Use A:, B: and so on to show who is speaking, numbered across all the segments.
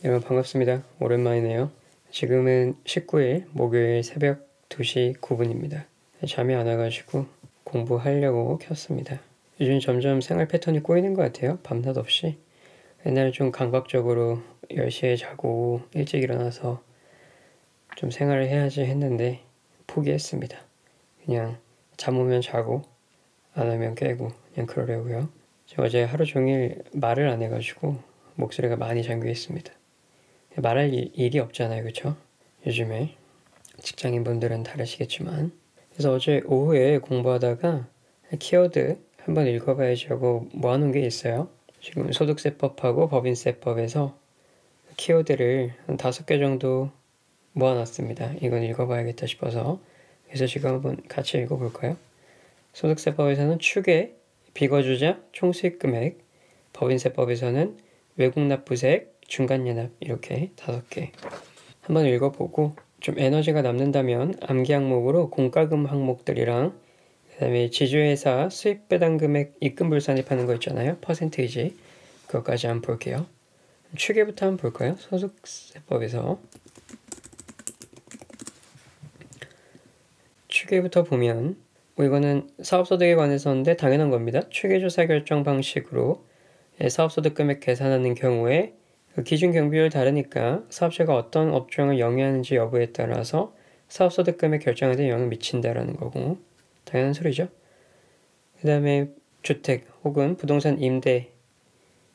A: 여러분 반갑습니다. 오랜만이네요. 지금은 19일 목요일 새벽 2시 9분입니다. 잠이 안 와가지고 공부하려고 켰습니다. 요즘 점점 생활 패턴이 꼬이는 것 같아요. 밤낮 없이. 옛날에 좀 강박적으로 10시에 자고 일찍 일어나서 좀 생활을 해야지 했는데 포기했습니다. 그냥 잠 오면 자고 안 오면 깨고 그냥 그러려고요. 제가 어제 하루 종일 말을 안 해가지고 목소리가 많이 잠겨 있습니다. 말할 일이 없잖아요, 그쵸? 요즘에 직장인분들은 다르시겠지만. 그래서 어제 오후에 공부하다가 키워드 한번 읽어봐야지 하고 모아놓은 게 있어요. 지금 소득세법하고 법인세법에서 키워드를 한 5개 정도 모아놨습니다. 이건 읽어봐야겠다 싶어서. 그래서 지금 한번 같이 읽어볼까요? 소득세법에서는 추계, 비거주자, 총수익금액, 법인세법에서는 외국납부세액, 중간예납 이렇게 5개 한번 읽어보고 좀 에너지가 남는다면 암기 항목으로 공과금 항목들이랑 그 다음에 지주회사 수익배당금액 입금불산입하는 거 있잖아요. 퍼센테이지 그것까지 한번 볼게요. 추계부터 한번 볼까요? 소득세법에서 추계부터 보면 이거는 사업소득에 관해서인데 당연한 겁니다. 추계조사 결정 방식으로 사업소득 금액 계산하는 경우에 기준 경비율 다르니까 사업자가 어떤 업종을 영위하는지 여부에 따라서 사업소득 금액 결정에 대한 영향을 미친다라는 거고 당연한 소리죠. 그 다음에 주택 혹은 부동산 임대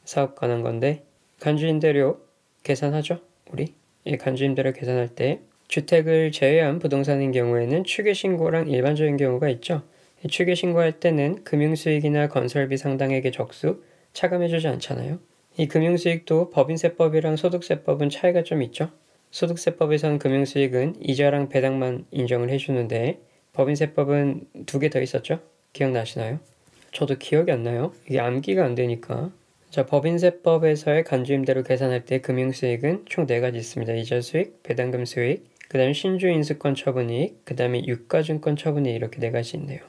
A: 사업 관한 건데 간주임대료 계산하죠. 우리 간주임대료 계산할 때 주택을 제외한 부동산인 경우에는 추계신고랑 일반적인 경우가 있죠. 추계신고할 때는 금융수익이나 건설비 상당액의 적수 차감해주지 않잖아요. 이 금융수익도 법인세법이랑 소득세법은 차이가 좀 있죠. 소득세법에서는 금융수익은 이자랑 배당만 인정을 해주는데 법인세법은 2개 더 있었죠? 기억나시나요? 저도 기억이 안 나요. 이게 암기가 안 되니까. 자, 법인세법에서의 간주임대로 계산할 때 금융수익은 총 4가지 있습니다. 이자수익, 배당금 수익, 그 다음에 신주인수권 처분이익, 그 다음에 유가증권 처분이익 이렇게 4가지 있네요.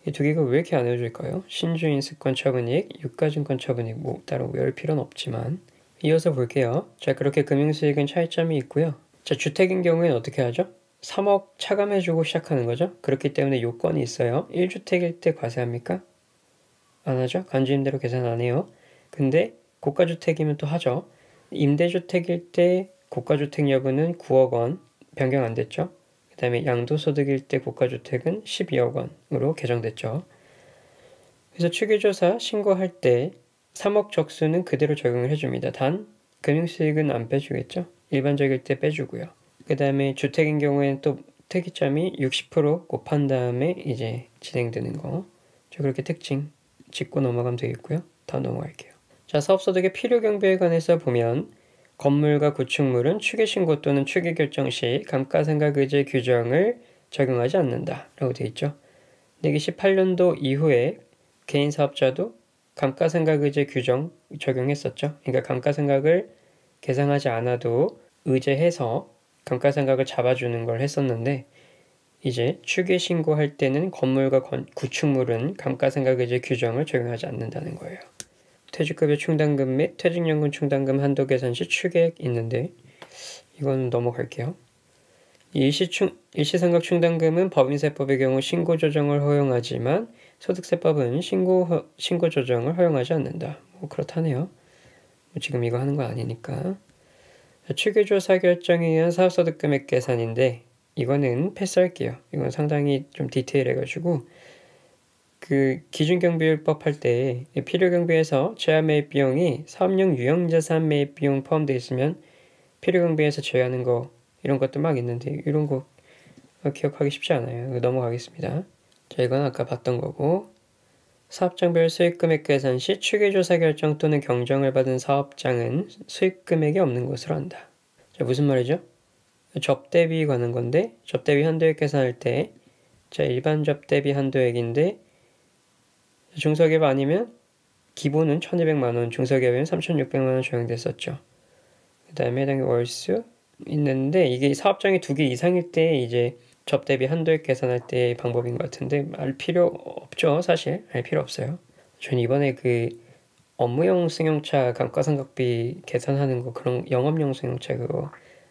A: 이 2개가 왜 이렇게 안 해줄까요? 신주인수권 처분이익, 유가증권 처분이익 뭐 따로 외울 필요는 없지만 이어서 볼게요. 자, 그렇게 금융수익은 차이점이 있고요. 자, 주택인 경우에는 어떻게 하죠? 3억 차감해주고 시작하는 거죠. 그렇기 때문에 요건이 있어요. 1주택일 때 과세합니까? 안 하죠. 간주임대로 계산 안 해요. 근데 고가주택이면 또 하죠. 임대주택일 때 고가주택 여부는 9억 원 변경 안 됐죠. 그 다음에 양도소득일 때 고가주택은 12억 원으로 개정됐죠. 그래서 추계조사 신고할 때 3억 적수는 그대로 적용을 해줍니다. 단 금융수익은 안 빼주겠죠. 일반적일 때 빼주고요. 그 다음에 주택인 경우에는 또 특이점이 60% 곱한 다음에 이제 진행되는 거. 저 그렇게 특징 짚고 넘어가면 되겠고요. 다음 넘어갈게요. 자, 사업소득의 필요경비에 관해서 보면 건물과 구축물은 추계신고 또는 추계결정 시 감가상각의제 규정을 적용하지 않는다 라고 되어 있죠. 근데 이게 18년도 이후에 개인사업자도 감가상각의제 규정 적용했었죠. 그러니까 감가상각을 계상하지 않아도 의제해서 감가상각을 잡아주는 걸 했었는데 이제 추계신고할 때는 건물과 구축물은 감가상각의제 규정을 적용하지 않는다는 거예요. 퇴직급여 충당금 및 퇴직연금 충당금 한도 계산 시 추계액 있는데 이건 넘어갈게요. 일시상각 충당금은 법인세법의 경우 신고 조정을 허용하지만 소득세법은 신고 조정을 허용하지 않는다. 뭐 그렇다네요. 지금 이거 하는 거 아니니까. 추계조사 결정에 의한 사업소득 금액 계산인데 이거는 패스할게요. 이건 상당히 좀 디테일해가지고 그 기준경비율법 할 때 필요경비에서 제한매입 비용이 사업용 유형자산 매입 비용 포함되어 있으면 필요경비에서 제외하는 거 이런 것도 막 있는데 이런 거 기억하기 쉽지 않아요. 넘어가겠습니다. 자, 이건 아까 봤던 거고 사업장별 수익금액 계산 시 추계조사 결정 또는 경정을 받은 사업장은 수익금액이 없는 것으로 한다. 자, 무슨 말이죠? 접대비 관한 건데 접대비 한도액 계산할 때 자, 일반 접대비 한도액인데 중소기업 아니면 기본은 1,200만 원, 중소기업이면 3,600만 원 적용됐었죠. 그 다음에 해당 월수 있는데 이게 사업장이 2개 이상일 때 이제 접대비 한도액 계산할 때 방법인 것 같은데 알 필요 없죠. 사실 알 필요 없어요. 전 이번에 그 업무용 승용차 감가상각비 계산하는 거 그런 영업용 승용차 그거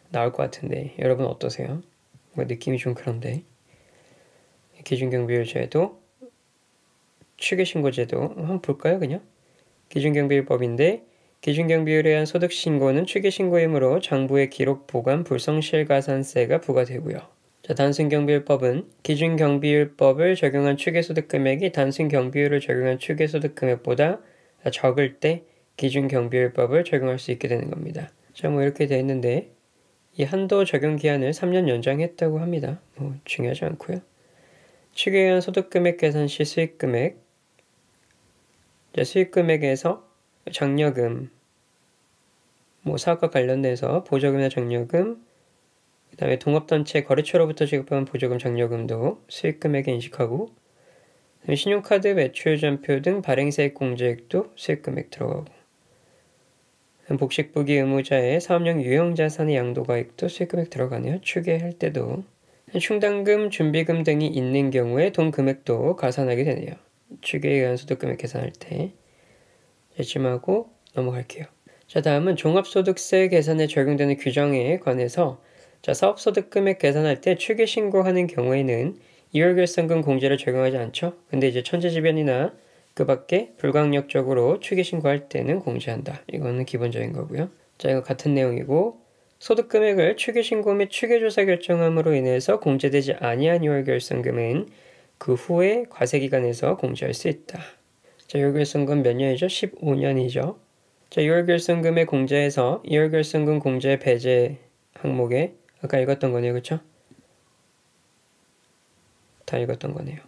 A: 나올 것 같은데 여러분 어떠세요? 느낌이 좀 그런데 기준경비율 제도, 추계신고제도 한번 볼까요 그냥? 기준경비율법인데 기준경비율에 의한 소득신고는 추계신고이므로 장부의 기록 보관 불성실가산세가 부과되고요. 자, 단순경비율법은 기준경비율법을 적용한 추계소득금액이 단순경비율을 적용한 추계소득금액보다 적을 때 기준경비율법을 적용할 수 있게 되는 겁니다. 자, 이렇게 되어 있는데 이 한도 적용 기한을 3년 연장했다고 합니다. 중요하지 않고요. 추계에 의한 소득금액 계산 시 수익금액, 자, 수익금액에서 장려금, 사업과 관련돼서 보조금이나 장려금, 그 다음에 동업단체 거래처로부터 지급받은 보조금 장려금도 수익금액에 인식하고 신용카드 매출전표 등 발행세액 공제액도 수익금액 들어가고 복식부기 의무자의 사업용 유형자산의 양도가액도 수익금액 들어가네요. 추계할 때도 충당금, 준비금 등이 있는 경우에 돈 금액도 가산하게 되네요. 추계에 의한 소득금액 계산할 때 열심하고 넘어갈게요. 자, 다음은 종합소득세 계산에 적용되는 규정에 관해서 자, 사업소득금액 계산할 때 추계신고하는 경우에는 2월 결산금 공제를 적용하지 않죠. 근데 이제 천재지변이나 그 밖에 불강력적으로 추계신고할 때는 공제한다. 이거는 기본적인 거고요. 자, 이거 같은 내용이고 소득금액을 추계신고 및 추계조사 결정함으로 인해서 공제되지 아니한 2월 결산금은 그 후에 과세기간에서 공제할 수 있다. 자, 2월 결산금 몇 년이죠? 15년이죠. 자, 2월 결산금의 공제에서 2월 결산금 공제 배제 항목에 아까 읽었던 거네요. 그쵸? 다 읽었던 거네요.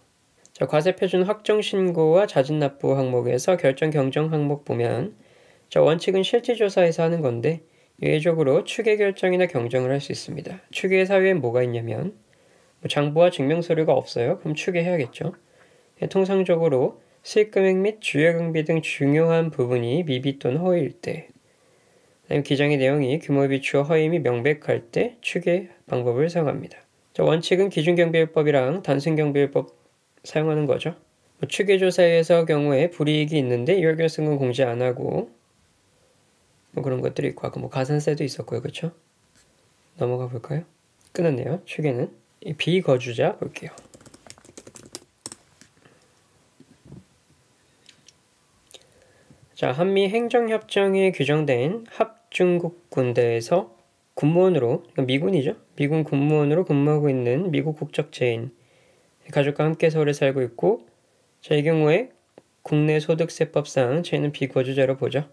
A: 자, 과세표준 확정신고와 자진납부 항목에서 결정 경정 항목 보면 자, 원칙은 실질조사에서 하는 건데 예외적으로 추계 결정이나 경정을 할 수 있습니다. 추계 사유엔 뭐가 있냐면 장부와 증명서류가 없어요. 그럼 추계해야겠죠. 통상적으로 수익금액 및 주요경비 등 중요한 부분이 미비 또는 허위일 때 기장의 내용이 규모에 비추어 허위임이 명백할 때 추계 방법을 사용합니다. 자, 원칙은 기준경비율법이랑 단순경비율법 사용하는 거죠. 추계조사에서 경우에 불이익이 있는데 2월 결산금 공제 안 하고 그런 것들이 있고 아까 가산세도 있었고요. 그렇죠? 넘어가 볼까요? 끝났네요. 추계는 비거주자 볼게요. 자, 한미 행정협정에 규정된 합중국 군대에서 군무원으로, 미군이죠. 미군 군무원으로 근무하고 있는 미국 국적체인 가족과 함께 서울에 살고 있고 자, 이 경우에 국내 소득세법상 쟤는 비거주자로 보죠.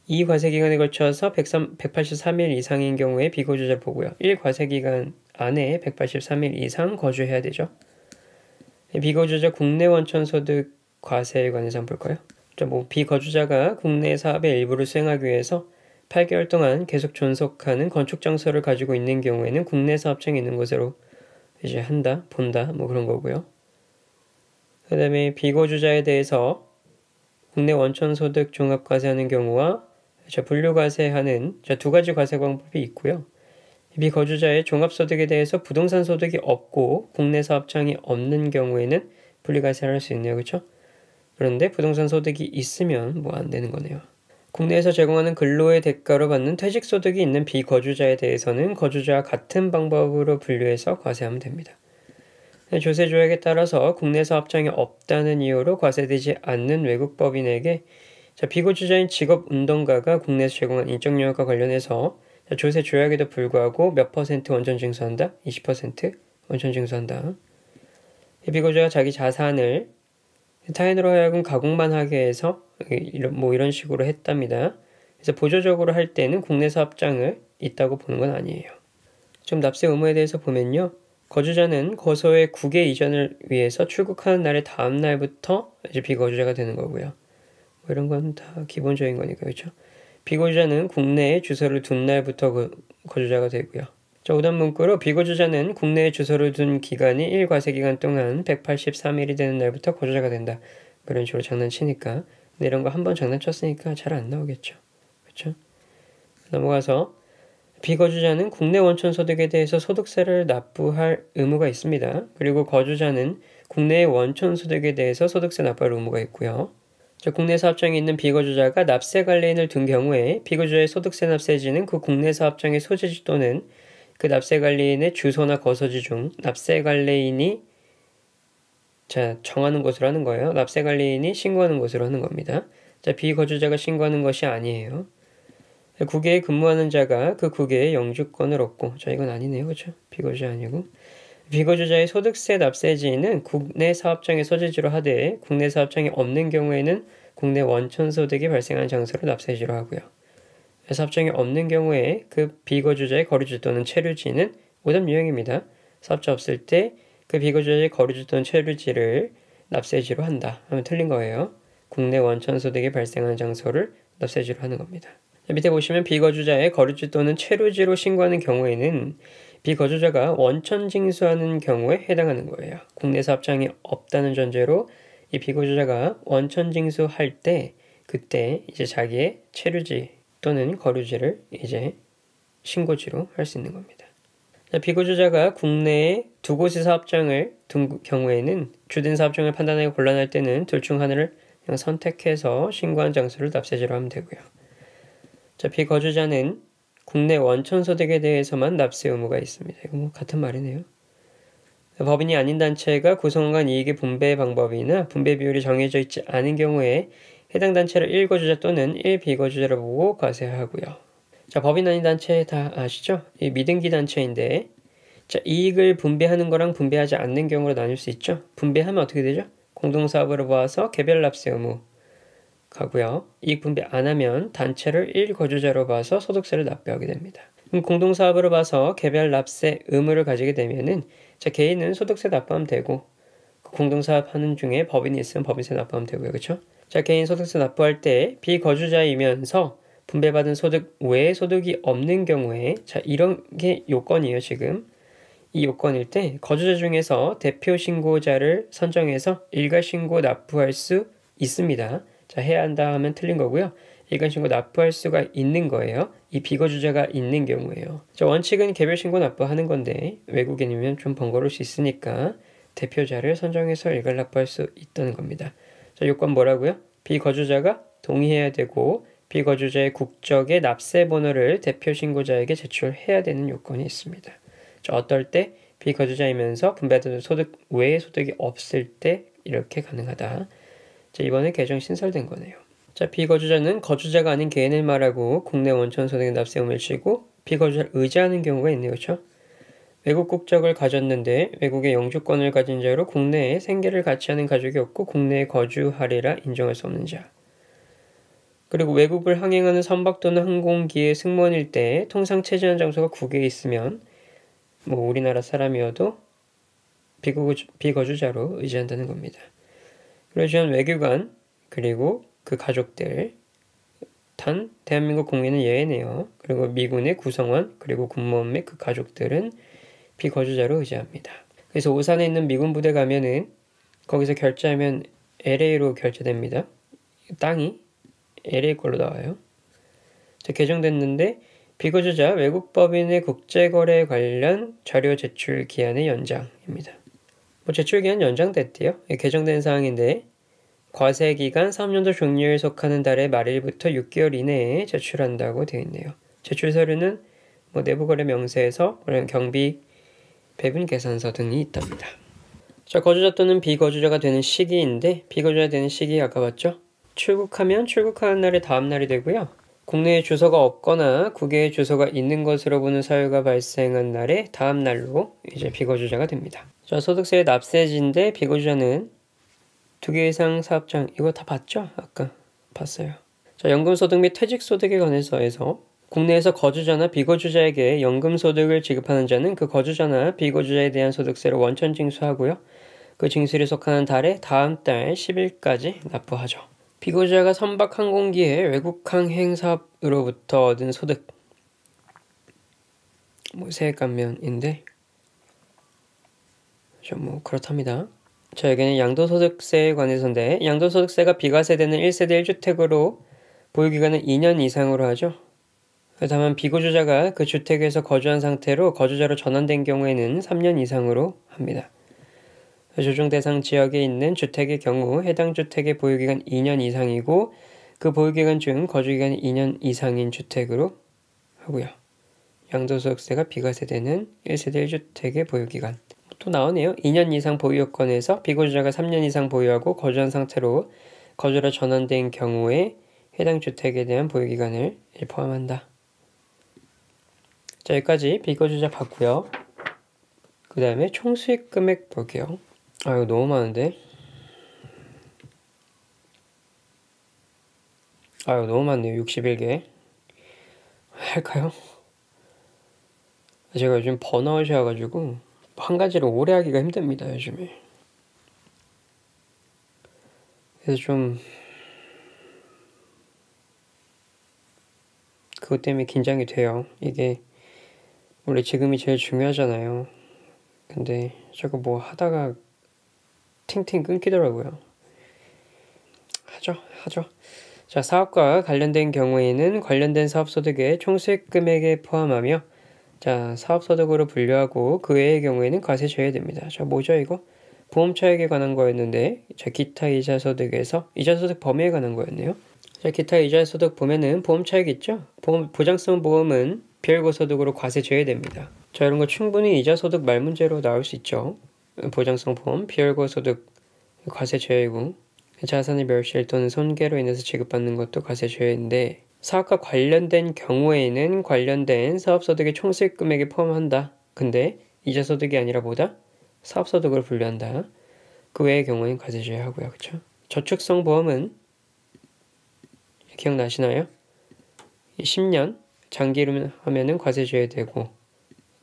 A: 이 과세기간에 걸쳐서 183일 이상인 경우에 비거주자를 보고요. 1과세기간 안에 183일 이상 거주해야 되죠. 비거주자 국내 원천소득 과세에 관해서 한번 볼까요? 비거주자가 국내 사업의 일부를 수행하기 위해서 8개월 동안 계속 존속하는 건축장소를 가지고 있는 경우에는 국내 사업장이 있는 곳으로 이제 한다, 본다, 그런 거고요. 그 다음에 비거주자에 대해서 국내 원천소득 종합과세하는 경우와 분류과세하는 두 가지 과세 방법이 있고요. 비거주자의 종합소득에 대해서 부동산 소득이 없고 국내 사업장이 없는 경우에는 분리과세를 할 수 있네요. 그렇죠? 그런데 부동산 소득이 있으면 안 되는 거네요. 국내에서 제공하는 근로의 대가로 받는 퇴직소득이 있는 비거주자에 대해서는 거주자와 같은 방법으로 분류해서 과세하면 됩니다. 조세조약에 따라서 국내 사업장이 없다는 이유로 과세되지 않는 외국법인에게 비거주자인 직업운동가가 국내에서 제공한 인적영역과 관련해서 조세조약에도 불구하고 몇 % 원천 징수한다? 20% 원천 징수한다. 비거주자가 자기 자산을 타인으로 하여금 가공만 하게 해서 이런 식으로 했답니다. 그래서 보조적으로 할 때는 국내 사업장을 있다고 보는 건 아니에요. 좀 납세 의무에 대해서 보면요. 거주자는 거소의 국외 이전을 위해서 출국하는 날의 다음 날부터 이제 비거주자가 되는 거고요. 이런 건 다 기본적인 거니까 그렇죠. 비거주자는 국내에 주소를 둔 날부터 거주자가 되고요. 5단 문구로 비거주자는 국내에 주소를 둔 기간이 1과세기간 동안 183일이 되는 날부터 거주자가 된다. 그런 식으로 장난치니까. 근데 이런 거 한번 장난쳤으니까 잘 안 나오겠죠. 그렇죠? 넘어가서 비거주자는 국내 원천소득에 대해서 소득세를 납부할 의무가 있습니다. 그리고 거주자는 국내의 원천소득에 대해서 소득세 납부할 의무가 있고요. 자, 국내 사업장에 있는 비거주자가 납세 관리인을 둔 경우에 비거주자의 소득세 납세지는 그 국내 사업장의 소재지 또는 그 납세 관리인의 주소나 거소지 중 납세 관리인이 정하는 것으로 하는 거예요. 납세 관리인이 신고하는 것으로 하는 겁니다. 자, 비거주자가 신고하는 것이 아니에요. 국외에 근무하는 자가 그 국외의 영주권을 얻고, 이건 아니네요. 그렇죠? 비거주자 아니고. 비거주자의 소득세 납세지는 국내 사업장의 소재지로 하되 국내 사업장이 없는 경우에는 국내 원천 소득이 발생한 장소로 납세지로 하고요. 사업장이 없는 경우에 그 비거주자의 거주지 또는 체류지는 오답 유형입니다. 사업자 없을 때 그 비거주자의 거주지 또는 체류지를 납세지로 한다 하면 틀린 거예요. 국내 원천 소득이 발생한 장소를 납세지로 하는 겁니다. 밑에 보시면 비거주자의 거주지 또는 체류지로 신고하는 경우에는 비거주자가 원천 징수하는 경우에 해당하는 거예요. 국내 사업장이 없다는 전제로 이 비거주자가 원천 징수할 때 그때 이제 자기의 체류지 또는 거주지를 이제 신고지로 할 수 있는 겁니다. 비거주자가 국내에 두 곳의 사업장을 둔 경우에는 주된 사업장을 판단하기 곤란할 때는 둘 중 하나를 그냥 선택해서 신고한 장소를 납세지로 하면 되고요. 비거주자는 국내 원천 소득에 대해서만 납세 의무가 있습니다. 이거 같은 말이네요. 법인이 아닌 단체가 구성한 이익의 분배 방법이나 분배 비율이 정해져 있지 않은 경우에 해당 단체를 1거주자 또는 1비거주자로 보고 과세하고요. 법인 아닌 단체 다 아시죠? 이 미등기 단체인데 이익을 분배하는 거랑 분배하지 않는 경우로 나뉠 수 있죠. 분배하면 어떻게 되죠? 공동사업으로 봐서 개별 납세 의무 가고요. 이익 분배 안 하면 단체를 1거주자로 봐서 소득세를 납부하게 됩니다. 공동사업으로 봐서 개별 납세 의무를 가지게 되면은 개인은 소득세 납부하면 되고 공동사업 하는 중에 법인이 있으면 법인세 납부하면 되고요. 그렇죠? 개인 소득세 납부할 때 비거주자이면서 분배받은 소득 외에 소득이 없는 경우에 이런 게 요건이에요. 지금 이 요건일 때 거주자 중에서 대표 신고자를 선정해서 일괄신고 납부할 수 있습니다. 해야 한다 하면 틀린 거고요. 일괄신고 납부할 수가 있는 거예요. 이 비거주자가 있는 경우에요. 원칙은 개별신고 납부하는 건데 외국인이면 좀 번거로울 수 있으니까 대표자를 선정해서 일괄 납부할 수 있다는 겁니다. 요건 뭐라고요? 비거주자가 동의해야 되고 비거주자의 국적의 납세 번호를 대표 신고자에게 제출해야 되는 요건이 있습니다. 어떨 때 비거주자이면서 분배받은 소득 외의 소득이 없을 때 이렇게 가능하다. 이번에 개정 신설된 거네요. 비거주자는 거주자가 아닌 개인을 말하고 국내 원천 소득 납세 의무를 지고 비거주자를 의지하는 경우가 있네요. 그렇죠? 외국 국적을 가졌는데 외국의 영주권을 가진 자로 국내에 생계를 같이 하는 가족이 없고 국내에 거주하리라 인정할 수 없는 자. 그리고 외국을 항행하는 선박 또는 항공기의 승무원일 때 통상 체지한 장소가 국외에 있으면 우리나라 사람이어도 비거주자로 의지한다는 겁니다. 그리고 주한 외교관 그리고 그 가족들 단 대한민국 국민은 예외네요. 그리고 미군의 구성원 그리고 군무원 및 그 가족들은 비거주자로 의지합니다. 그래서 오산에 있는 미군 부대 가면은 거기서 결제하면 LA로 결제됩니다. 땅이 LA 걸로 나와요. 개정됐는데 비거주자 외국법인의 국제거래 관련 자료 제출 기한의 연장입니다. 제출 기한 연장됐대요. 개정된 사항인데 과세기간 3년도 종료에 속하는 달의 말일부터 6개월 이내에 제출한다고 되어 있네요. 제출 서류는 내부거래 명세서, 경비, 배분 계산서 등이 있답니다. 거주자 또는 비거주자가 되는 시기인데 비거주자 되는 시기 아까 봤죠? 출국하면 출국하는 날의 다음 날이 되고요. 국내에 주소가 없거나 국외에 주소가 있는 것으로 보는 사유가 발생한 날의 다음 날로 이제 비거주자가 됩니다. 소득세의 납세지인데 비거주자는 2개 이상 사업장 이거 다 봤죠? 아까 봤어요. 연금소득 및 퇴직소득에 관해서 국내에서 거주자나 비거주자에게 연금소득을 지급하는 자는 그 거주자나 비거주자에 대한 소득세를 원천 징수하고요. 그 징수일에 속하는 달의 다음 달 10일까지 납부하죠. 비거주자가 선박 항공기의 외국 항행 사업으로부터 얻은 소득 세액 감면인데 그렇답니다. 여기는 양도소득세에 관해서인데 양도소득세가 비과세되는 1세대 1주택으로 보유기간은 2년 이상으로 하죠. 다만 비거주자가 그 주택에서 거주한 상태로 거주자로 전환된 경우에는 3년 이상으로 합니다. 조정 대상 지역에 있는 주택의 경우 해당 주택의 보유기간 2년 이상이고 그 보유기간 중 거주기간이 2년 이상인 주택으로 하고요. 양도소득세가 비과세되는 1세대 1주택의 보유기간. 또 나오네요. 2년 이상 보유 요건에서 비거주자가 3년 이상 보유하고 거주한 상태로 거주로 전환된 경우에 해당 주택에 대한 보유기간을 포함한다. 자, 여기까지 비거주자 봤고요. 그 다음에 총수익 금액 볼게요. 아, 이거 너무 많은데? 아, 이거 너무 많네요. 61개. 할까요? 제가 요즘 번아웃이어가지고 한 가지를 오래 하기가 힘듭니다, 요즘에. 그래서 좀 그것 때문에 긴장이 돼요. 이게 원래 지금이 제일 중요하잖아요. 근데 자꾸 뭐 하다가 팅팅 끊기더라고요. 하죠. 자, 사업과 관련된 경우에는 관련된 사업소득의 총수익 금액에 포함하며 자, 사업소득으로 분류하고 그 외의 경우에는 과세 제외됩니다. 자, 뭐죠 이거? 보험차익에 관한 거였는데 자, 기타 이자소득에서 이자소득 범위에 관한 거였네요. 자, 기타 이자소득 보면은 보험차익 있죠? 보장성 보험은 비월고소득으로 과세 제외됩니다. 자, 이런 거 충분히 이자소득 말 문제로 나올 수 있죠. 보장성 보험, 비월고소득 과세 제외고 자산의 멸실 또는 손괴로 인해서 지급받는 것도 과세 제외인데 사업과 관련된 경우에는 관련된 사업소득의 총수익 금액에 포함한다. 근데 이자소득이 아니라 뭐다? 사업소득으로 분류한다. 그 외의 경우에는 과세 제외하고요. 그렇죠? 저축성 보험은 기억나시나요? 10년 장기로 하면은 과세 제외되고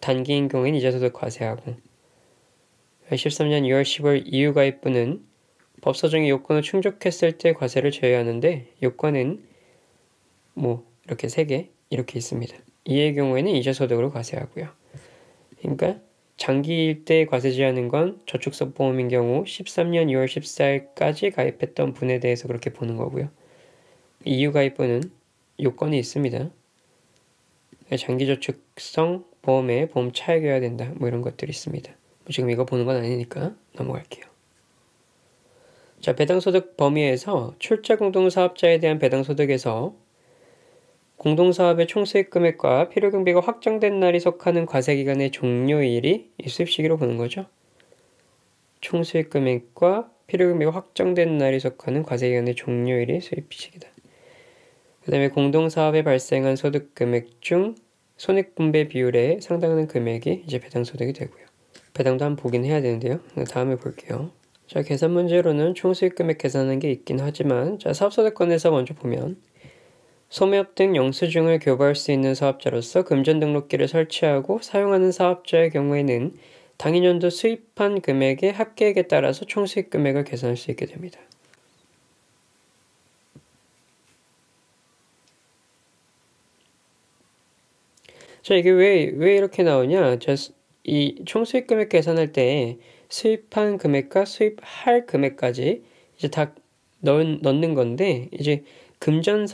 A: 단기인 경우에는 이자소득 과세하고 13년 2월 10월 이후가입부는 법서정의 요건을 충족했을 때 과세를 제외하는데 요건은 뭐 이렇게 3개 이렇게 있습니다. 이의 경우에는 이자소득으로 과세하고요. 그러니까 장기일 때 과세 제외하는 건 저축성 보험인 경우 13년 2월 14일까지 가입했던 분에 대해서 그렇게 보는 거고요. 이후가입부는 요건이 있습니다. 장기저축성 보험에 보험 차액이어야 된다. 뭐 이런 것들이 있습니다. 지금 이거 보는 건 아니니까 넘어갈게요. 자, 배당소득 범위에서 출자 공동사업자에 대한 배당소득에서 공동사업의 총수익 금액과 필요경비가 확정된 날이 속하는 과세기간의 종료일이 수입 시기로 보는 거죠. 총수익 금액과 필요경비가 확정된 날이 속하는 과세기간의 종료일이 수입 시기다. 그 다음에 공동사업에 발생한 소득 금액 중 손익분배 비율에 상당하는 금액이 이제 배당소득이 되고요. 배당도 한번 보긴 해야 되는데요. 다음에 볼게요. 자, 계산 문제로는 총수익 금액 계산하는 게 있긴 하지만 자, 사업소득권에서 먼저 보면 소매업 등 영수증을 교부할 수 있는 사업자로서 금전 등록기를 설치하고 사용하는 사업자의 경우에는 당인연도 수입한 금액의 합계액에 따라서 총수익 금액을 계산할 수 있게 됩니다. 자, 이게 왜 이렇게 나오냐? 자, 이 총수익 금액 계산할 때 수입한 금액과 수입할 금액까지 이제 다 넣는 건데 이제 금전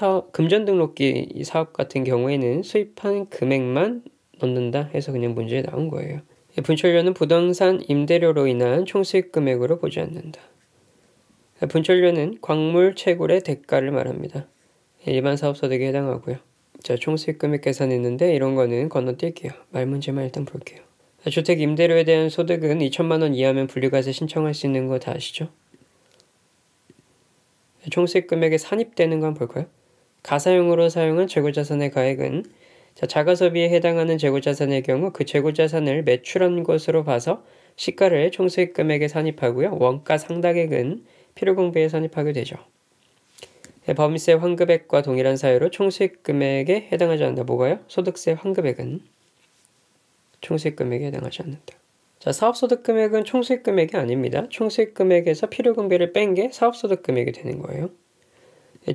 A: 등록기 사업 같은 경우에는 수입한 금액만 넣는다 해서 그냥 문제에 나온 거예요. 분철료는 부동산 임대료로 인한 총수익 금액으로 보지 않는다. 분철료는 광물 채굴의 대가를 말합니다. 일반 사업소득에 해당하고요. 자, 총수익 금액 계산했는데 이런 거는 건너뛸게요. 말 문제만 일단 볼게요. 주택 임대료에 대한 소득은 2천만 원 이하면 분류과세 신청할 수 있는 거 다 아시죠? 총수익 금액에 산입되는 거 한번 볼까요? 가사용으로 사용한 재고자산의 가액은 자가소비에 해당하는 재고자산의 경우 그 재고자산을 매출한 것으로 봐서 시가를 총수익 금액에 산입하고요. 원가 상당액은 필요공비에 산입하게 되죠. 법인세 환급액과 동일한 사유로 총수익 금액에 해당하지 않는다. 뭐가요? 소득세 환급액은 총수익 금액에 해당하지 않는다. 자, 사업소득 금액은 총수익 금액이 아닙니다. 총수익 금액에서 필요금비를 뺀 게 사업소득 금액이 되는 거예요.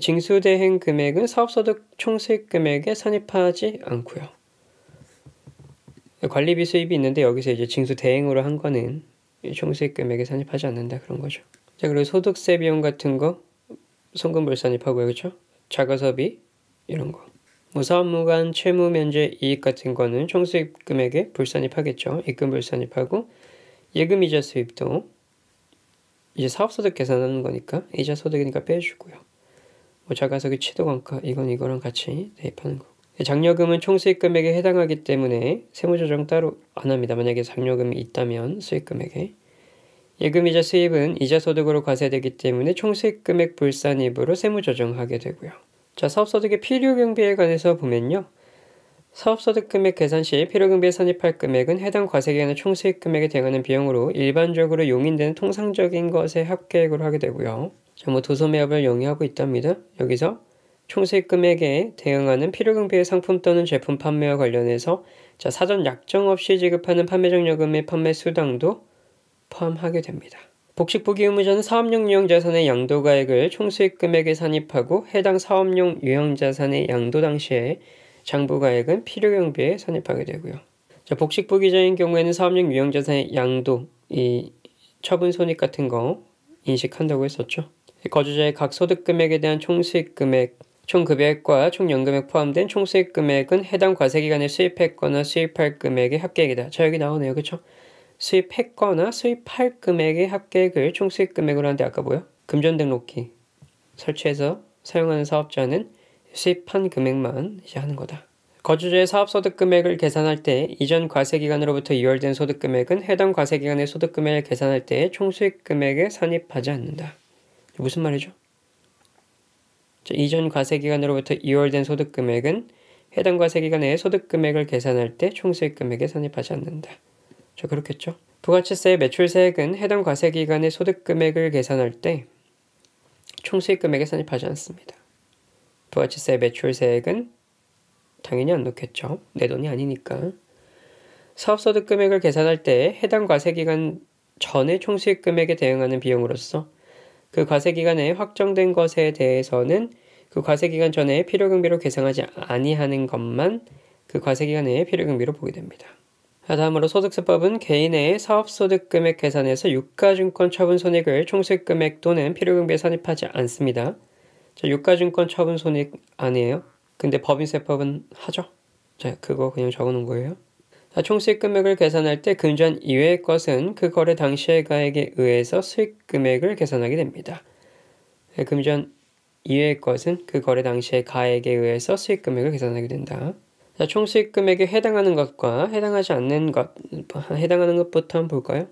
A: 징수대행 금액은 사업소득 총수익 금액에 산입하지 않고요. 관리비 수입이 있는데 여기서 이제 징수대행으로 한 거는 총수익 금액에 산입하지 않는다 그런 거죠. 자, 그리고 소득세 비용 같은 거 송금불 산입하고요. 그렇죠? 자가소비 이런 거. 사업무관 채무 면제 이익 같은 거는 총수익 금액에 불산입하겠죠. 입금 불산입하고 예금이자 수입도 이제 사업소득 계산하는 거니까 이자 소득이니까 빼주고요. 뭐 자가소득 취득원가 이건 이거랑 같이 대입하는 거. 장려금은 총수익 금액에 해당하기 때문에 세무조정 따로 안 합니다. 만약에 장려금이 있다면 수익 금액에. 예금이자 수입은 이자 소득으로 과세되기 때문에 총수익 금액 불산입으로 세무조정하게 되고요. 자, 사업소득의 필요경비에 관해서 보면요. 사업소득 금액 계산 시 필요경비에 산입할 금액은 해당 과세기간의 총수익 금액에 대응하는 비용으로 일반적으로 용인되는 통상적인 것의 합계액으로 하게 되고요. 자, 뭐 도소매업을 영위하고 있답니다. 여기서 총수익 금액에 대응하는 필요경비의 상품 또는 제품 판매와 관련해서 자, 사전 약정 없이 지급하는 판매장려금의 판매 수당도 포함하게 됩니다. 복식부기 의무자는 사업용 유형자산의 양도가액을 총수익 금액에 산입하고 해당 사업용 유형자산의 양도 당시에 장부가액은 필요경비에 산입하게 되고요. 자, 복식부기자인 경우에는 사업용 유형자산의 양도, 이 처분 손익 같은 거 인식한다고 했었죠. 거주자의 각 소득 금액에 대한 총수익 금액, 총급여액과 총연금액 포함된 총수익 금액은 해당 과세기간에 수입했거나 수입할 금액의 합계액이다. 자, 여기 나오네요. 그렇죠? 수입했거나 수입할 금액의 합계액을 총수익 금액으로 하는데 아까 뭐야? 금전 등록기 설치해서 사용하는 사업자는 수입한 금액만 이제 하는 거다. 거주자의 사업소득 금액을 계산할 때 이전 과세기간으로부터 이월된 소득 금액은 해당 과세기간의 소득 금액을 계산할 때 총수익 금액에 산입하지 않는다. 무슨 말이죠? 자, 이전 과세기간으로부터 이월된 소득 금액은 해당 과세기간의 소득 금액을 계산할 때 총수익 금액에 산입하지 않는다. 자, 그렇겠죠? 부가치세의 매출세액은 해당 과세기간의 소득 금액을 계산할 때 총수익 금액에 산입하지 않습니다. 부가치세의 매출세액은 당연히 안 넣겠죠. 내 돈이 아니니까. 사업소득 금액을 계산할 때 해당 과세기간 전의 총수익 금액에 대응하는 비용으로서 그 과세기간에 확정된 것에 대해서는 그 과세기간 전에 필요경비로 계상하지 아니하는 것만 그 과세기간의 필요경비로 보게 됩니다. 다음으로 소득세법은 개인의 사업소득 금액 계산에서 유가증권 처분 손익을 총수익 금액 또는 필요경비에 산입하지 않습니다. 자, 유가증권 처분 손익 아니에요. 근데 법인세법은 하죠. 자, 그거 그냥 적어놓은 거예요. 자, 총수익 금액을 계산할 때 금전 이외의 것은 그 거래 당시의 가액에 의해서 수익 금액을 계산하게 됩니다. 금전 이외의 것은 그 거래 당시의 가액에 의해서 수익 금액을 계산하게 된다. 자, 총수익 금액에 해당하는 것과 해당하지 않는 것, 해당하는 것부터 한번 볼까요?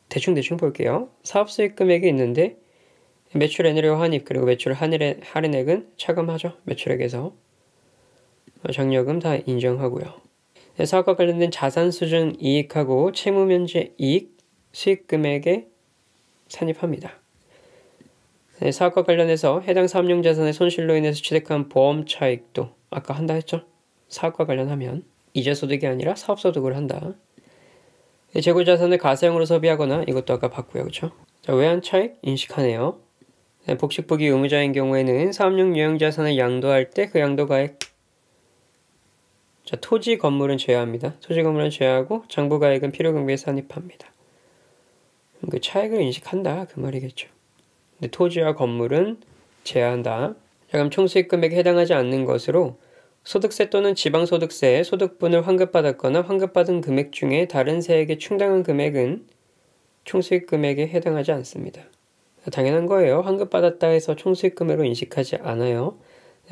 A: 대충 볼게요. 사업수익 금액이 있는데 매출 엔으로 환입 그리고 매출 할인액은 차감하죠. 매출액에서. 장려금 다 인정하고요. 사업과 관련된 자산 수준 이익하고 채무면제 이익 수익 금액에 산입합니다. 사업과 관련해서 해당 사업용 자산의 손실로 인해서 취득한 보험 차익도 아까 한다 했죠. 사업과 관련하면 이자소득이 아니라 사업소득을 한다. 재고자산을 가사용으로 소비하거나 이것도 아까 봤고요. 그렇죠? 자, 외환차익 인식하네요. 복식부기 의무자인 경우에는 사업용 유형자산을 양도할 때 그 양도가액 자, 토지 건물은 제외합니다. 토지 건물은 제외하고 장부가액은 필요경비에 산입합니다. 그 차익을 인식한다 그 말이겠죠. 근데 토지와 건물은 제외한다. 자, 그럼 총수익 금액에 해당하지 않는 것으로 소득세 또는 지방소득세 소득분을 환급받았거나 환급받은 금액 중에 다른 세액에 충당한 금액은 총수익 금액에 해당하지 않습니다. 당연한 거예요. 환급받았다 해서 총수익 금액으로 인식하지 않아요.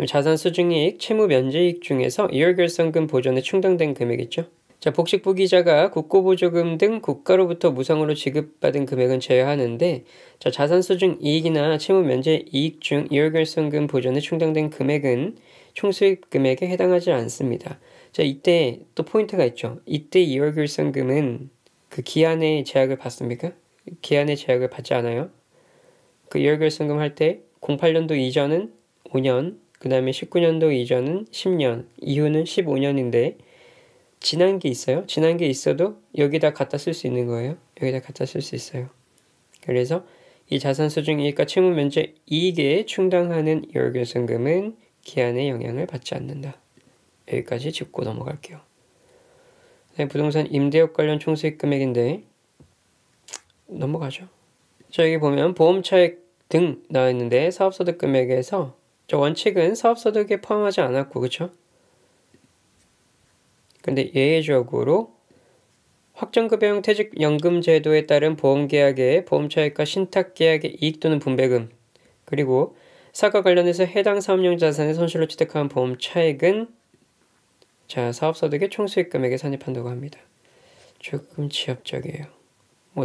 A: 자산 수중이익, 채무 면제이익 중에서 이월결손금 보존에 충당된 금액 있죠. 자, 복식부기자가 국고보조금 등 국가로부터 무상으로 지급받은 금액은 제외하는데 자, 자산 수중이익이나 채무 면제이익 중 이월결손금 보존에 충당된 금액은 총수익 금액에 해당하지 않습니다. 자, 이때 또 포인트가 있죠. 이때 이월결손금은 그 기한의 제약을 받습니까? 기한의 제약을 받지 않아요. 그 이월결손금 할 때 08년도 이전은 5년, 그 다음에 19년도 이전은 10년, 이후는 15년인데 지난 게 있어요. 지난 게 있어도 여기다 갖다 쓸 수 있는 거예요. 여기다 갖다 쓸 수 있어요. 그래서 이 자산 수중이익과 채무 면제 이익에 충당하는 이월결손금은 기한의 영향을 받지 않는다. 여기까지 짚고 넘어갈게요. 네, 부동산 임대업 관련 총수익 금액인데 넘어가죠. 자, 여기 보면 보험차익 등 나와 있는데 사업소득 금액에서 원칙은 사업소득에 포함하지 않았고 그쵸? 근데 예외적으로 확정급여형 퇴직연금 제도에 따른 보험계약의 보험차익과 신탁계약의 이익 또는 분배금, 그리고 사과 관련해서 해당 사업용 자산의 손실로 취득한 보험차익은 사업소득의 총수익 금액에 산입한다고 합니다. 조금 지엽적이에요.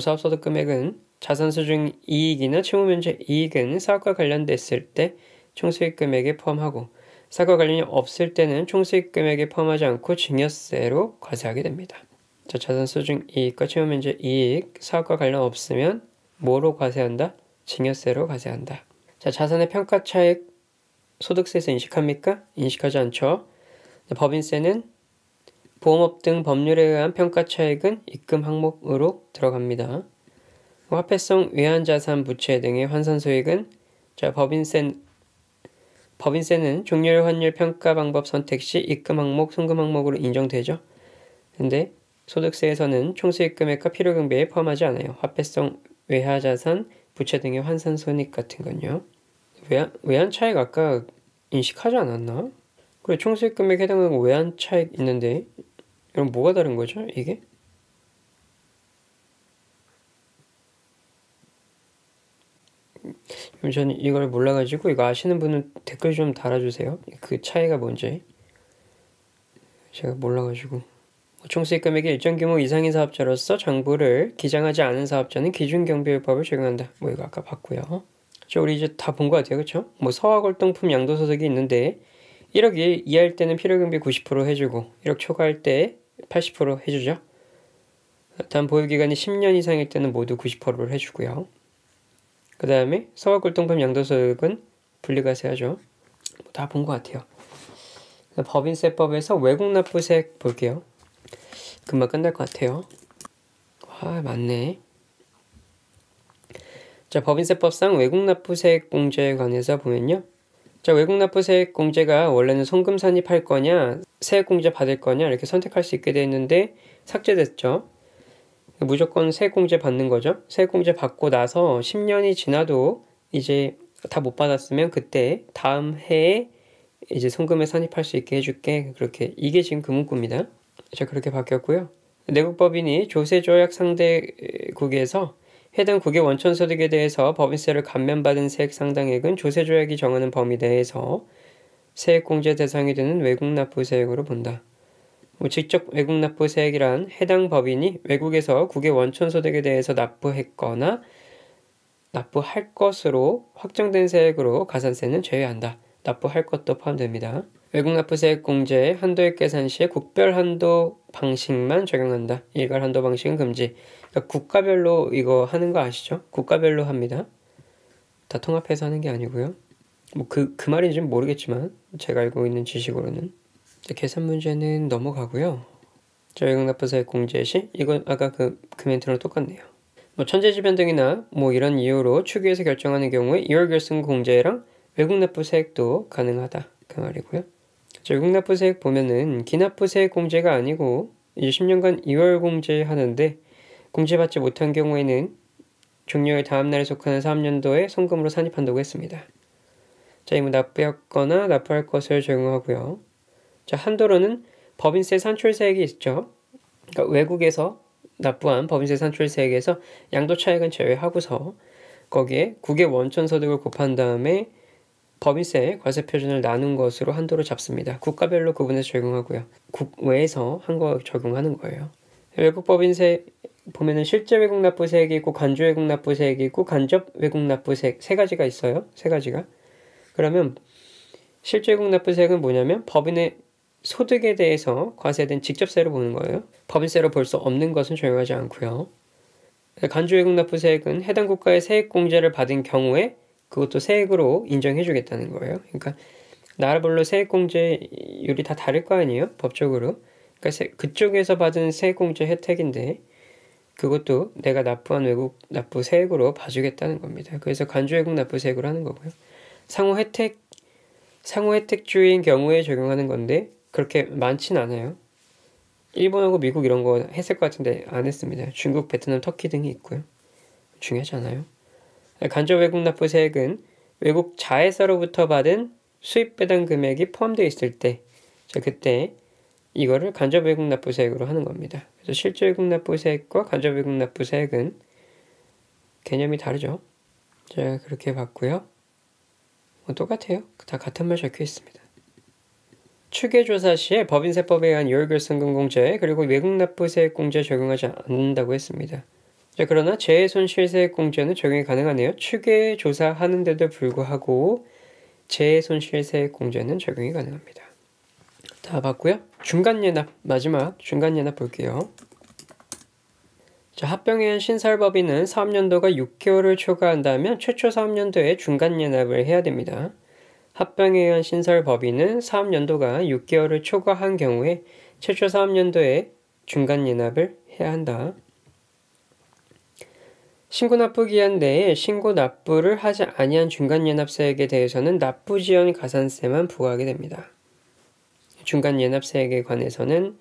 A: 사업소득 금액은 자산수중 이익이나 채무면제 이익은 사업과 관련됐을 때 총수익 금액에 포함하고 사과 관련이 없을 때는 총수익 금액에 포함하지 않고 증여세로 과세하게 됩니다. 자산수중 이익과 채무면제 이익, 사업과 관련 없으면 뭐로 과세한다? 증여세로 과세한다. 자산의 평가차익 소득세에서 인식합니까? 인식하지 않죠. 법인세는 보험업 등 법률에 의한 평가차익은 입금 항목으로 들어갑니다. 화폐성 외환자산 부채 등의 환산소익은 법인세는 종료율 환율 평가 방법 선택 시 입금 항목, 송금 항목으로 인정되죠. 근데 소득세에서는 총수익 금액과 필요경비에 포함하지 않아요. 화폐성 외화자산 부채 등의 환산손익 같은 건요. 외환 차익 아까 인식하지 않았나? 그래, 총수익 금액에 해당하는 외환 차익 있는데 그럼 뭐가 다른 거죠, 이게? 저는 이걸 몰라가지고 이거 아시는 분은 댓글 좀 달아주세요. 그 차이가 뭔지. 제가 몰라가지고. 총수익 금액이 일정 규모 이상인 사업자로서 장부를 기장하지 않은 사업자는 기준경비율법을 적용한다. 이거 아까 봤고요. 우리 이제 다 본 것 같아요. 그쵸? 서학월동품 양도소득이 있는데 1억 이하일 때는 필요경비 90% 해주고 1억 초과할 때 80% 해주죠. 다음 보유기간이 10년 이상일 때는 모두 90%를 해주고요. 그 다음에 서학월동품 양도소득은 분리과세하죠. 다 본 것 같아요. 법인세법에서 외국납부세 볼게요. 금방 끝날 것 같아요. 맞네. 법인세법상 외국납부세액 공제에 관해서 보면요. 외국납부세액 공제가 원래는 송금 산입할 거냐, 세액 공제 받을 거냐 이렇게 선택할 수 있게 되어 있는데 삭제됐죠. 무조건 세액 공제 받는 거죠. 세액 공제 받고 나서 10년이 지나도 이제 다 못 받았으면 그때 다음 해에 이제 송금에 산입할 수 있게 해줄게. 그렇게 이게 지금 그 문구입니다. 그렇게 바뀌었고요. 내국법인이 조세조약 상대국에서 해당 국의 원천소득에 대해서 법인세를 감면받은 세액 상당액은 조세조약이 정하는 범위 내에서 세액공제 대상이 되는 외국납부세액으로 본다. 직접 외국납부세액이란 해당 법인이 외국에서 국의 원천소득에 대해서 납부했거나 납부할 것으로 확정된 세액으로 가산세는 제외한다. 납부할 것도 포함됩니다. 외국납부세액 공제 한도액 계산 시에 국별 한도 방식만 적용한다. 일괄 한도 방식은 금지. 그러니까 국가별로 이거 하는 거 아시죠? 국가별로 합니다. 다 통합해서 하는 게 아니고요. 그 말인지는 모르겠지만 제가 알고 있는 지식으로는. 계산 문제는 넘어가고요. 외국납부세액 공제 시 이건 아까 그 멘트랑 똑같네요. 천재지변 등이나 이런 이유로 추기에서 결정하는 경우에 2월 결승 공제랑 외국납부세액도 가능하다. 그 말이고요. 외국납부세액 보면은 기납부세액 공제가 아니고 이제 10년간 2월 공제하는데 공제받지 못한 경우에는 종료의 다음 날에 속하는 3년도에 송금으로 산입한다고 했습니다. 이무 납부했거나 납부할 것을 적용하고요. 한도로는 법인세 산출세액이 있죠. 그러니까 외국에서 납부한 법인세 산출세액에서 양도 차익은 제외하고서 거기에 국의 원천소득을 곱한 다음에 법인세 과세 표준을 나눈 것으로 한도를 잡습니다. 국가별로 구분해서 적용하고요. 국외에서 한 거 적용하는 거예요. 외국 법인세 보면은 실제 외국납부세액이 있고 간주 외국납부세액이 있고 간접 외국납부세액 세 가지가 있어요. 세 가지가. 그러면 실제 외국납부세액은 뭐냐면 법인의 소득에 대해서 과세된 직접세로 보는 거예요. 법인세로 볼 수 없는 것은 적용하지 않고요. 간주 외국납부세액은 해당 국가의 세액 공제를 받은 경우에 그것도 세액으로 인정해주겠다는 거예요. 그러니까 나라별로 세액 공제율이 다 다를 거 아니에요? 법적으로. 그러니까 그쪽에서 받은 세액 공제 혜택인데 그것도 내가 납부한 외국 납부 세액으로 봐주겠다는 겁니다. 그래서 간주 외국 납부세액으로 하는 거고요. 상호 혜택주의인 경우에 적용하는 건데 그렇게 많진 않아요. 일본하고 미국 이런 거 했을 것 같은데 안 했습니다. 중국, 베트남, 터키 등이 있고요. 중요하지 않아요. 간접 외국 납부세액은 외국 자회사로부터 받은 수입 배당 금액이 포함되어 있을 때 그때 이거를 간접외국납부세액으로 하는 겁니다. 그래서 실제 외국납부세액과 간접외국납부세액은 개념이 다르죠. 자, 그렇게 봤고요. 똑같아요. 다 같은 말 적혀 있습니다. 추계조사 시에 법인세법에 의한 요율결손금공제 그리고 외국납부세액공제 적용하지 않는다고 했습니다. 자, 그러나 재해손실세액공제는 적용이 가능하네요. 추계조사하는데도 불구하고 재해손실세액공제는 적용이 가능합니다. 다 봤고요. 중간예납, 마지막 중간예납 볼게요. 자, 합병에 의한 신설법인은 사업연도가 6개월을 초과한다면 최초 사업연도에 중간예납을 해야 됩니다. 합병에 의한 신설법인은 사업연도가 6개월을 초과한 경우에 최초 사업연도에 중간예납을 해야 한다. 신고납부기한 내에 신고납부를 하지 아니한 중간예납세액에 대해서는 납부지연 가산세만 부과하게 됩니다. 중간예납세액에 관해서는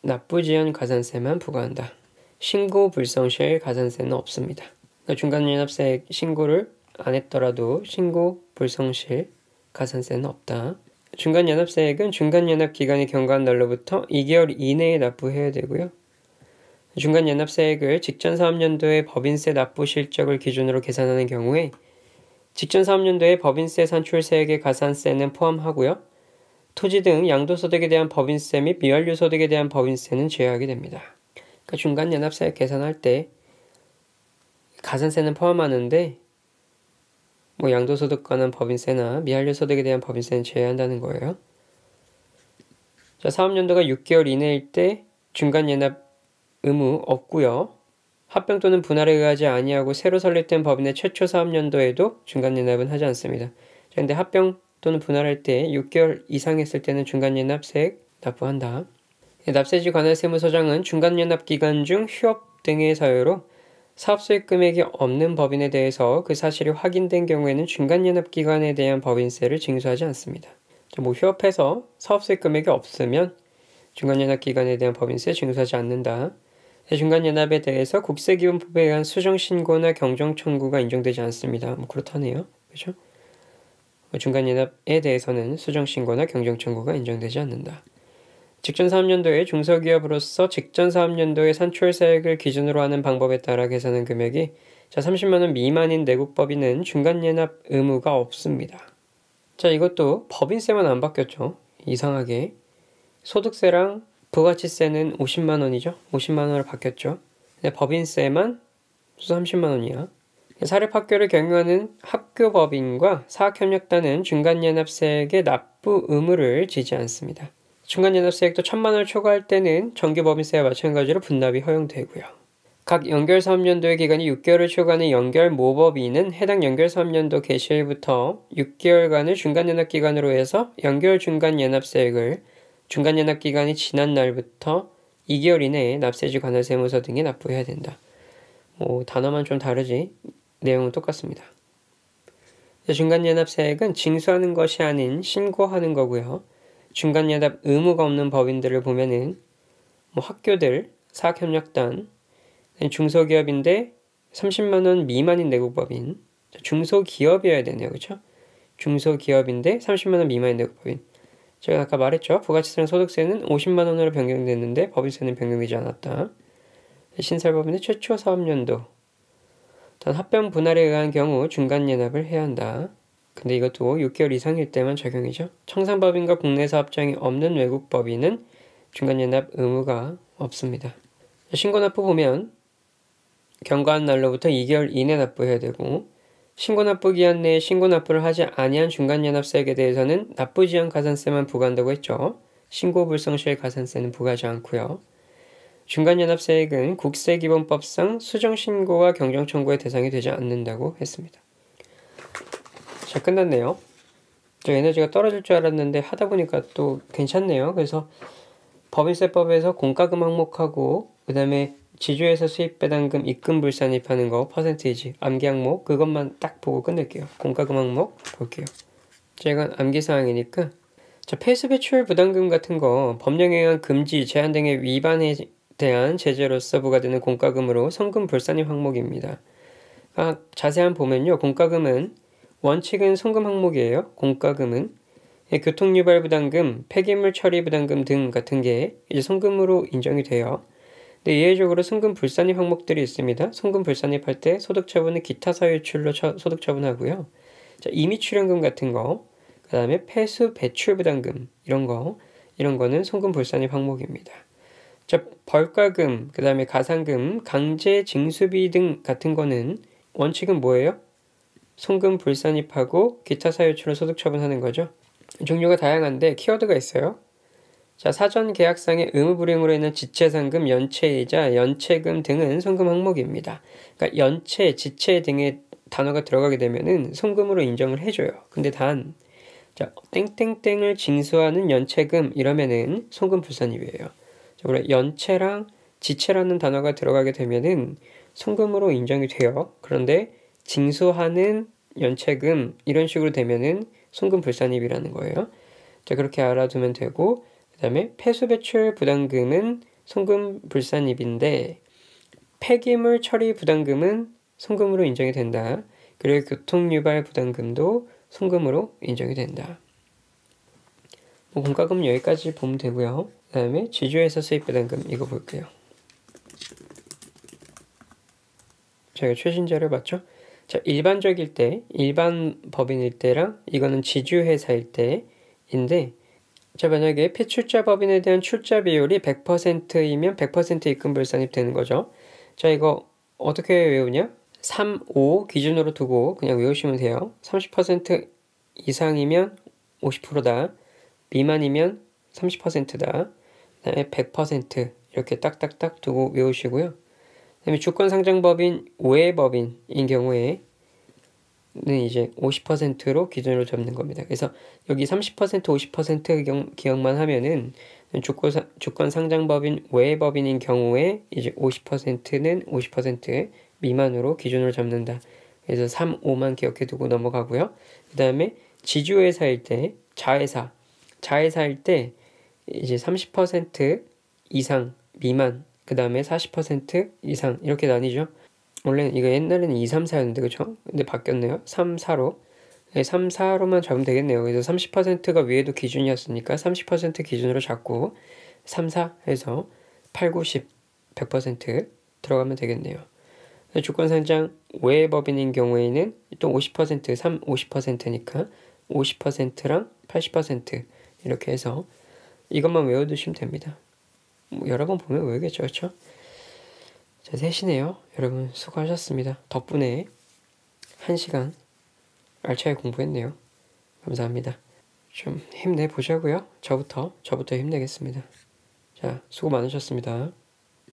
A: 납부지연 가산세만 부과한다. 신고 불성실 가산세는 없습니다. 그러니까 중간예납세액 신고를 안 했더라도 신고 불성실 가산세는 없다. 중간예납세액은 중간예납 기간이 경과한 날로부터 2개월 이내에 납부해야 되고요. 중간예납세액을 직전 사업연도의 법인세 납부 실적을 기준으로 계산하는 경우에 직전 사업연도의 법인세 산출세액의 가산세는 포함하고요. 토지 등 양도소득에 대한 법인세 및 미완료소득에 대한 법인세는 제외하게 됩니다. 그러니까 중간예납세액 계산할 때 가산세는 포함하는데 양도소득 관한 법인세나 미완료소득에 대한 법인세는 제외한다는 거예요. 자, 사업연도가 6개월 이내일 때 중간예납 의무 없고요. 합병 또는 분할에 의하지 아니하고 새로 설립된 법인의 최초 사업연도에도 중간예납은 하지 않습니다. 그런데 합병 또는 분할할 때 6개월 이상 했을 때는 중간예납세액 납부한다. 납세지 관할 세무서장은 중간예납 기간 중 휴업 등의 사유로 사업소액 금액이 없는 법인에 대해서 그 사실이 확인된 경우에는 중간예납 기간에 대한 법인세를 징수하지 않습니다. 휴업해서 사업소액 금액이 없으면 중간예납 기간에 대한 법인세 징수하지 않는다. 중간예납에 대해서 국세기본법에 의한 수정신고나 경정청구가 인정되지 않습니다. 그렇다네요. 그렇죠? 중간예납에 대해서는 수정신고나 경정청구가 인정되지 않는다. 직전 사업연도에 중소기업으로서 직전 사업연도의 산출세액을 기준으로 하는 방법에 따라 계산한 금액이 30만원 미만인 내국법인은 중간예납 의무가 없습니다. 자, 이것도 법인세만 안 바뀌었죠. 이상하게. 소득세랑 부가치세는 50만원이죠. 50만원으로 바뀌었죠. 근데 법인세만 30만원이야. 사립학교를 경영하는 학교법인과 사학협력단은 중간예납세액의 납부 의무를 지지 않습니다. 중간예납세액도 1,000만원을 초과할 때는 정규법인세와 마찬가지로 분납이 허용되고요. 각 연결사업연도의 기간이 6개월을 초과하는 연결모법인은 해당 연결사업연도 개시일부터 6개월간을 중간예납기간으로 해서 연결중간예납세액을 중간예납기간이 지난 날부터 2개월 이내에 납세지 관할세무서 등에 납부해야 된다. 단어만 좀 다르지 내용은 똑같습니다. 중간예납세액은 징수하는 것이 아닌 신고하는 거고요. 중간예납 의무가 없는 법인들을 보면은 학교들, 사학협력단, 중소기업인데 30만원 미만인 내국법인, 중소기업이어야 되네요. 그렇죠? 중소기업인데 30만원 미만인 내국법인. 제가 아까 말했죠. 부가치세랑 소득세는 50만원으로 변경됐는데 법인세는 변경되지 않았다. 신설법인의 최초 사업연도 단 합병 분할에 의한 경우 중간예납을 해야 한다. 근데 이것도 6개월 이상일 때만 적용이죠. 청산법인과 국내 사업장이 없는 외국법인은 중간예납 의무가 없습니다. 신고납부 보면 경과한 날로부터 2개월 이내 납부해야 되고 신고납부 기한 내에 신고납부를 하지 아니한 중간예납세액에 대해서는 납부지연 가산세만 부과한다고 했죠. 신고불성실 가산세는 부과하지 않고요. 중간예납세액은 국세기본법상 수정신고와 경정청구의 대상이 되지 않는다고 했습니다. 자, 끝났네요. 저 에너지가 떨어질 줄 알았는데 하다 보니까 또 괜찮네요. 그래서 법인세법에서 공과금 항목하고 그 다음에 지주에서 수입배당금 입금불산입하는 거 퍼센테이지 암기 항목 그것만 딱 보고 끝낼게요. 공과금 항목 볼게요. 제가 암기사항이니까 자, 폐수배출 부담금 같은 거 법령에 의한 금지, 제한 등의 위반에 대한 제재로서 부과되는 공과금으로 성금 불산입 항목입니다. 자세한 보면요. 공과금은 원칙은 송금 항목이에요. 공과금은 교통유발부담금, 폐기물 처리부담금 등 같은 게 이제 송금으로 인정이 돼요. 근데 예외적으로 송금 불산입 항목들이 있습니다. 송금 불산입할 때 소득처분은 기타 사유출로 소득처분하고요. 자, 임의출연금 같은 거, 그 다음에 폐수 배출부담금 이런 거는 송금 불산입 항목입니다. 자, 벌가금, 그 다음에 가산금, 강제징수비 등 같은 거는 원칙은 뭐예요? 송금 불산입하고 기타 사유출로 소득처분하는 거죠. 종류가 다양한데 키워드가 있어요. 자, 사전 계약상의 의무 불이행으로 인한 지체상금, 연체이자, 연체금 등은 송금 항목입니다. 그러니까 연체, 지체 등의 단어가 들어가게 되면은 송금으로 인정을 해줘요. 근데 단, 자, 땡땡땡을 징수하는 연체금 이러면은 송금 불산입이에요. 자, 그래 연체랑 지체라는 단어가 들어가게 되면은 송금으로 인정이 돼요. 그런데 징수하는 연체금 이런 식으로 되면은 송금 불산입이라는 거예요. 자, 그렇게 알아두면 되고, 그 다음에 폐수배출 부담금은 송금 불산입인데 폐기물 처리 부담금은 송금으로 인정이 된다. 그리고 교통유발 부담금도 송금으로 인정이 된다. 공과금 여기까지 보면 되고요. 그 다음에 지주회사 수입 부담금 이거 볼게요. 저희가 최신 자료 봤죠? 자, 일반적일 때, 일반 법인일 때랑 이거는 지주회사일 때인데, 자, 만약에 폐출자 법인에 대한 출자 비율이 100%이면 100% 입금 불산입 되는 거죠. 자, 이거 어떻게 외우냐? 3, 5 기준으로 두고 그냥 외우시면 돼요. 30% 이상이면 50%다. 미만이면 30%다. 그다음에 100% 이렇게 딱딱딱 두고 외우시고요. 그다음에 주권상장법인 외법인인 경우에는 이제 50%로 기준으로 잡는 겁니다. 그래서 여기 30% 50% 기억만 하면은 주권상장법인 외법인인 경우에 이제 50%는 50% 미만으로 기준으로 잡는다. 그래서 3, 5만 기억해 두고 넘어가고요. 그 다음에 지주회사일 때, 자회사일 때 이제 30% 이상 미만, 그 다음에 40% 이상 이렇게 나뉘죠. 원래 이거 옛날에는 2, 3, 4였는데 그쵸? 근데 바뀌었네요. 3, 4로. 3, 4로만 잡으면 되겠네요. 그래서 30%가 위에도 기준이었으니까 30% 기준으로 잡고 3, 4 해서 8, 9, 10, 100% 들어가면 되겠네요. 주권상장 외법인인 경우에는 또 50%, 3, 50%니까 50%랑 80% 이렇게 해서 이것만 외워두시면 됩니다. 여러 번 보면 외우겠죠, 그렇죠? 자, 셋이네요. 여러분 수고하셨습니다. 덕분에 1시간 알차게 공부했네요. 감사합니다. 좀 힘내보자고요. 저부터 힘내겠습니다. 자, 수고 많으셨습니다.